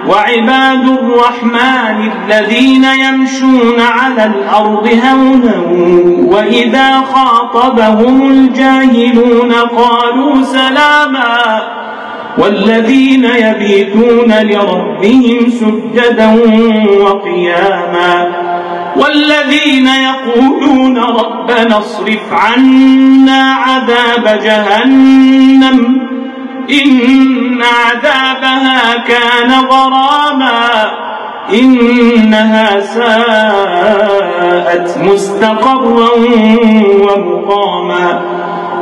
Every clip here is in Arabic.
وعباد الرحمن الذين يمشون على الأرض هونا وإذا خاطبهم الجاهلون قالوا سلاما والذين يبيتون لربهم سجدا وقياما والذين يقولون ربنا اصرف عنا عذاب جهنم إن عذابها كان غراما إنها ساءت مستقرا ومقاما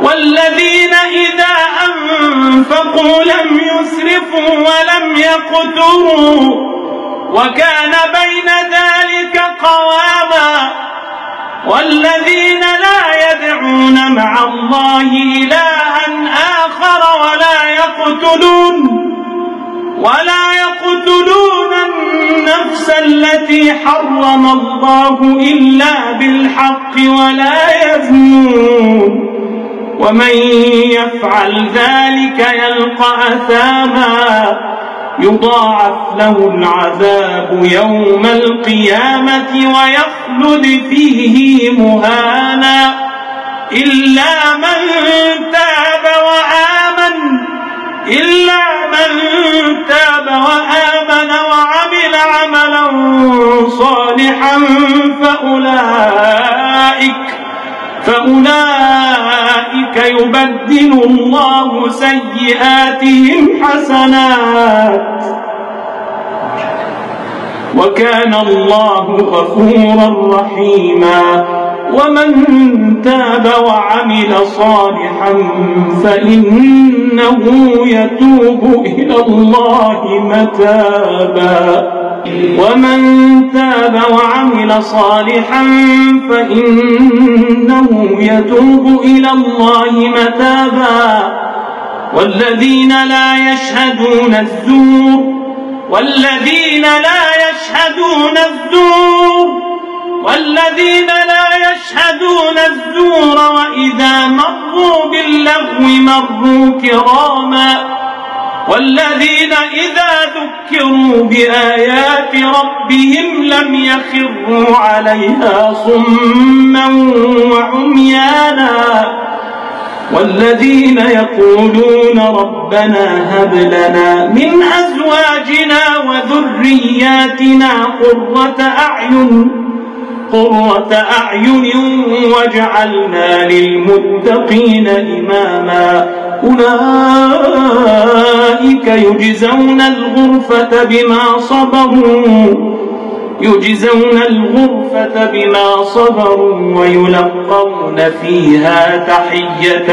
والذين إذا أنفقوا لم يسرفوا ولم يقتروا وكان بين ذلك قواما والذين لا يدعون مع الله إلها آخر ولا يقتلون النفس التي حرم الله إلا بالحق ولا يزنون ومن يفعل ذلك يلقى أثاما يضاعف له العذاب يوم القيامة ويخلد فيه مهانا إلا من تاب وعمل عملا صالحا فأولئك يبدل الله سيئاتهم حسنات وكان الله غفورا رحيما ومن تاب وعمل صالحا فإنه يتوب إلى الله متابا والذين لا يشهدون الزور وإذا مروا باللغو مروا كراما والذين إذا ذكروا بآيات ربهم لم يخروا عليها صما وعميانا والذين يقولون ربنا هب لنا من أزواجنا وذرياتنا قرة أعين واجعلنا للمتقين إماما أولئك يجزون الغرفة بما صبروا ويلقون فيها تحية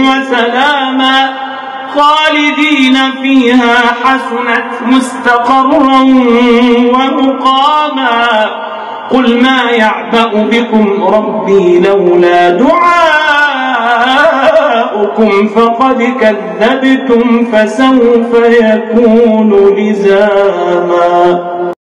وسلاما خالدين فيها حسنت مستقرا ومقاما قل ما يعبأ بكم ربي لولا دعاؤكم فقد كذبتم فسوف يكون لزاما.